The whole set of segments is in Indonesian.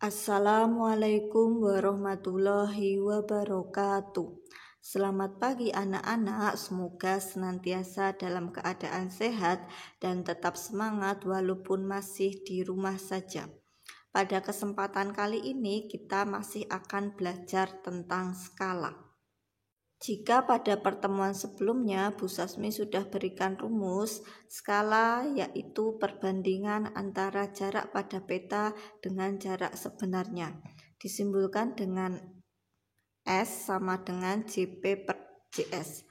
Assalamualaikum warahmatullahi wabarakatuh. Selamat pagi anak-anak, semoga senantiasa dalam keadaan sehat dan tetap semangat walaupun masih di rumah saja. Pada kesempatan kali ini kita masih akan belajar tentang skala. Jika pada pertemuan sebelumnya Bu Sasmi sudah berikan rumus skala, yaitu perbandingan antara jarak pada peta dengan jarak sebenarnya, disimbolkan dengan S sama dengan JP per JS.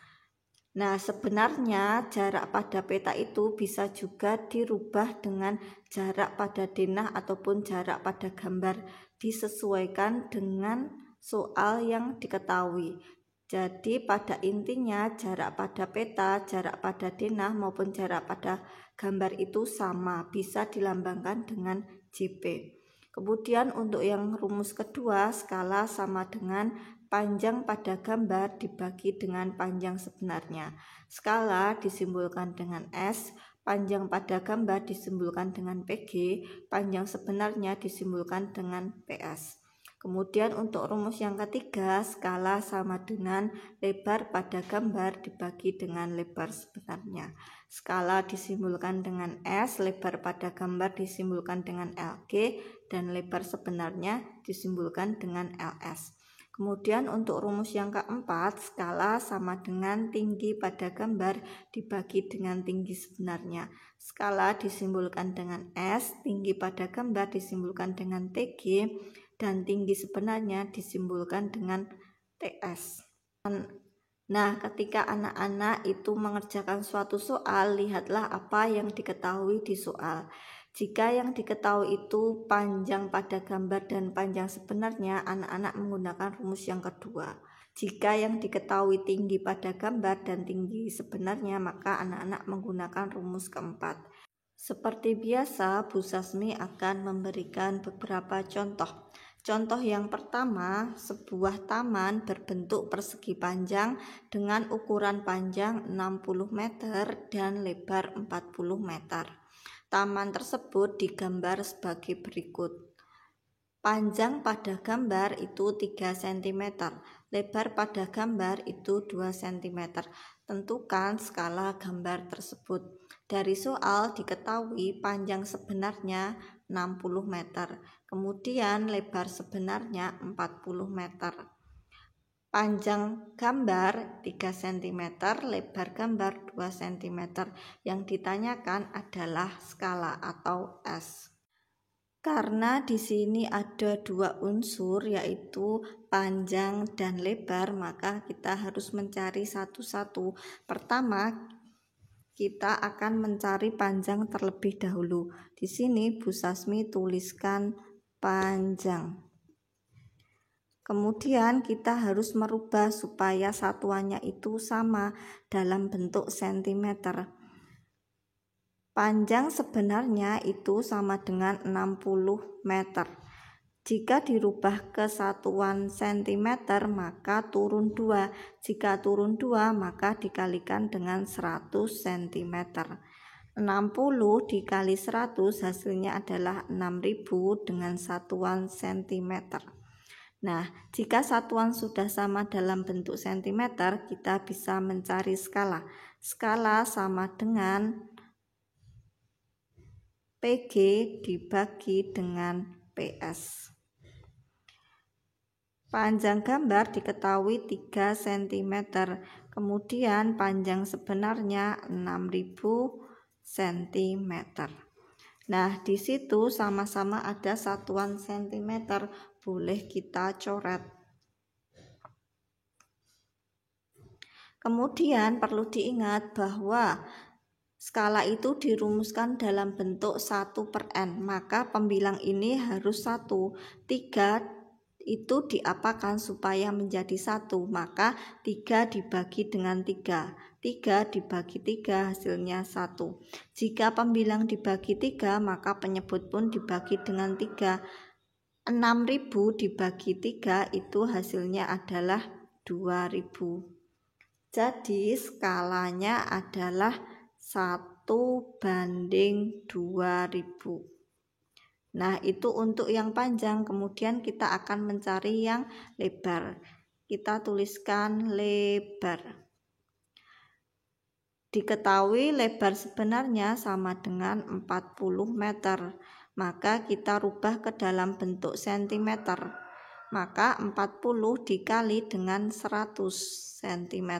Nah, sebenarnya jarak pada peta itu bisa juga dirubah dengan jarak pada denah ataupun jarak pada gambar, disesuaikan dengan soal yang diketahui. Jadi pada intinya jarak pada peta, jarak pada denah maupun jarak pada gambar itu sama, bisa dilambangkan dengan JP. Kemudian untuk yang rumus kedua, skala sama dengan panjang pada gambar dibagi dengan panjang sebenarnya. Skala disimbolkan dengan S, panjang pada gambar disimbolkan dengan PG, panjang sebenarnya disimbolkan dengan PS. Kemudian untuk rumus yang ketiga, skala sama dengan lebar pada gambar dibagi dengan lebar sebenarnya. Skala disimbolkan dengan S, lebar pada gambar disimbolkan dengan LG, dan lebar sebenarnya disimbolkan dengan LS. Kemudian untuk rumus yang keempat, skala sama dengan tinggi pada gambar dibagi dengan tinggi sebenarnya. Skala disimbolkan dengan S, tinggi pada gambar disimbolkan dengan TG, dan tinggi sebenarnya disimbolkan dengan TS. Nah, ketika anak-anak itu mengerjakan suatu soal, lihatlah apa yang diketahui di soal. Jika yang diketahui itu panjang pada gambar dan panjang sebenarnya, anak-anak menggunakan rumus yang kedua. Jika yang diketahui tinggi pada gambar dan tinggi sebenarnya, maka anak-anak menggunakan rumus keempat. Seperti biasa, Bu Sasmi akan memberikan beberapa contoh. Contoh yang pertama, sebuah taman berbentuk persegi panjang dengan ukuran panjang 60 meter dan lebar 40 meter. Taman tersebut digambar sebagai berikut. Panjang pada gambar itu 3 cm, lebar pada gambar itu 2 cm. Tentukan skala gambar tersebut. Dari soal diketahui panjang sebenarnya 60 meter, kemudian lebar sebenarnya 40 meter. Panjang gambar 3 cm, lebar gambar 2 cm. Yang ditanyakan adalah skala atau S. Karena di sini ada dua unsur yaitu panjang dan lebar, maka kita harus mencari satu-satu. Pertama, kita akan mencari panjang terlebih dahulu. Di sini Bu Sasmi tuliskan panjang. Kemudian kita harus merubah supaya satuannya itu sama dalam bentuk sentimeter. Panjang sebenarnya itu sama dengan 60 meter. Jika dirubah ke satuan cm maka turun 2. Jika turun 2 maka dikalikan dengan 100 cm. 60 dikali 100 hasilnya adalah 6000 dengan satuan cm. Nah, jika satuan sudah sama dalam bentuk cm, kita bisa mencari skala. Skala sama dengan PG dibagi dengan PS. Panjang gambar diketahui 3 cm, kemudian panjang sebenarnya 6000 cm. Nah, di situ sama-sama ada satuan cm, boleh kita coret. Kemudian perlu diingat bahwa skala itu dirumuskan dalam bentuk 1/n, maka pembilang ini harus 1. 3 itu diapakan supaya menjadi 1, maka 3 dibagi dengan 3. 3 dibagi 3 hasilnya 1. Jika pembilang dibagi 3, maka penyebut pun dibagi dengan 3. 6000 dibagi 3 itu hasilnya adalah 2000. Jadi skalanya adalah 1/2000. Nah, itu untuk yang panjang. Kemudian kita akan mencari yang lebar. Kita tuliskan lebar. Diketahui lebar sebenarnya sama dengan 40 meter. Maka kita rubah ke dalam bentuk sentimeter. Maka 40 dikali dengan 100 cm.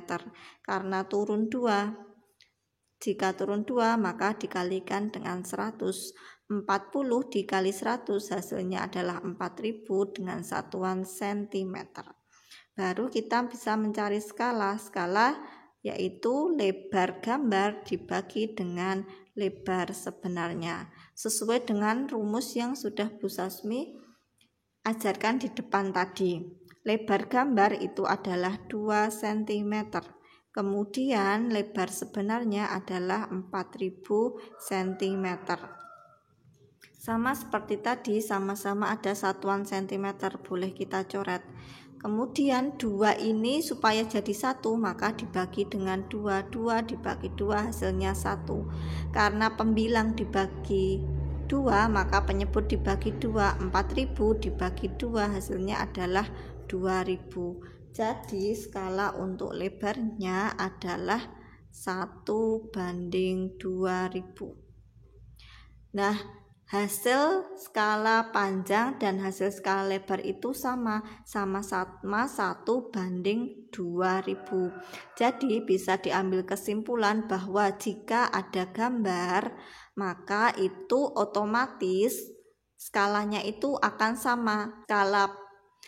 Karena turun 2. Jika turun 2 maka dikalikan dengan 100. 40 dikali 100 hasilnya adalah 4000 dengan satuan sentimeter. Baru kita bisa mencari skala. Skala yaitu lebar gambar dibagi dengan lebar sebenarnya. Sesuai dengan rumus yang sudah Bu Sasmi ajarkan di depan tadi. Lebar gambar itu adalah 2 cm. Kemudian lebar sebenarnya adalah 4000 cm. Sama seperti tadi, sama-sama ada satuan cm, boleh kita coret. Kemudian 2 ini supaya jadi 1 maka dibagi dengan 2. 2 dibagi 2 hasilnya 1. Karena pembilang dibagi 2 maka penyebut dibagi 2. 4000 dibagi 2 hasilnya adalah 2000. Jadi skala untuk lebarnya adalah 1:2000. Nah, hasil skala panjang dan hasil skala lebar itu sama-sama 1:2000. Jadi bisa diambil kesimpulan bahwa jika ada gambar maka itu otomatis skalanya itu akan sama.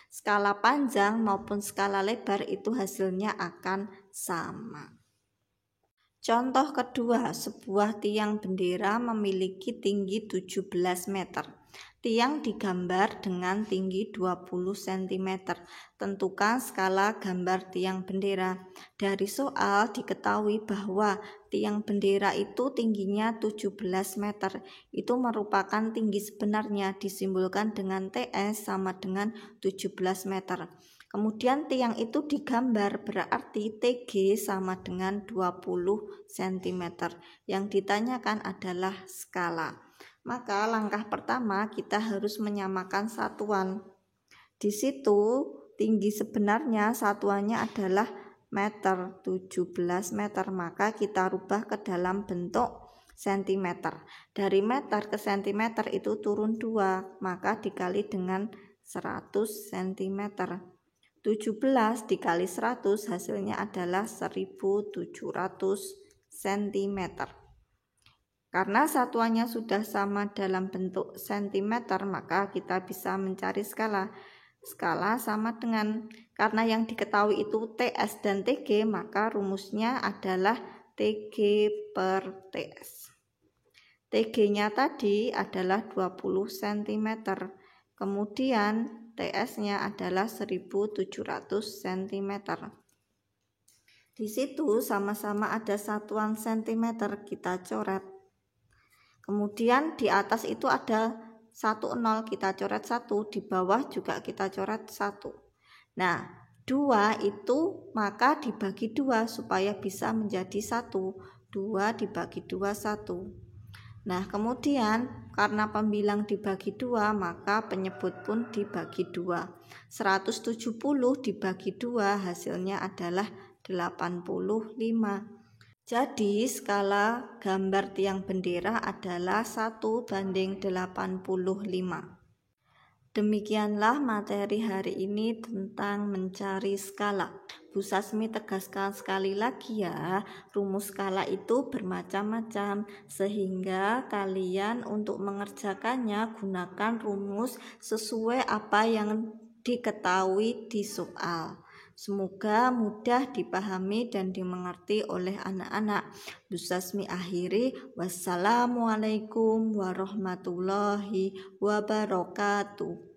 Skala panjang maupun skala lebar itu hasilnya akan sama. Contoh kedua, sebuah tiang bendera memiliki tinggi 17 meter. Tiang digambar dengan tinggi 20 cm. Tentukan skala gambar tiang bendera. Dari soal diketahui bahwa tiang bendera itu tingginya 17 meter. Itu merupakan tinggi sebenarnya, disimbolkan dengan TS sama dengan 17 meter. Kemudian tiang itu digambar, berarti TG sama dengan 20 cm. Yang ditanyakan adalah skala. Maka langkah pertama kita harus menyamakan satuan. Di situ tinggi sebenarnya satuannya adalah meter, 17 meter. Maka kita rubah ke dalam bentuk sentimeter. Dari meter ke sentimeter itu turun 2, maka dikali dengan 100 cm. 17 dikali 100 hasilnya adalah 1700 cm. Karena satuannya sudah sama dalam bentuk sentimeter, maka kita bisa mencari skala. Skala sama dengan, karena yang diketahui itu TS dan TG, maka rumusnya adalah TG per TS. TG-nya tadi adalah 20 cm. Kemudian TS-nya adalah 1700 cm. Di situ sama-sama ada satuan cm, kita coret. Kemudian di atas itu ada 10, kita coret 1, di bawah juga kita coret 1. Nah, 2 itu maka dibagi 2 supaya bisa menjadi 1. 2 dibagi 2 1. Nah, kemudian karena pembilang dibagi 2 maka penyebut pun dibagi 2. 170 dibagi 2 hasilnya adalah 85. Jadi skala gambar tiang bendera adalah 1:85. Demikianlah materi hari ini tentang mencari skala. Bu Sasmi tegaskan sekali lagi ya, rumus skala itu bermacam-macam, sehingga kalian untuk mengerjakannya gunakan rumus sesuai apa yang diketahui di soal. Semoga mudah dipahami dan dimengerti oleh anak-anak. Bu Sasmi akhiri, wassalamualaikum warahmatullahi wabarakatuh.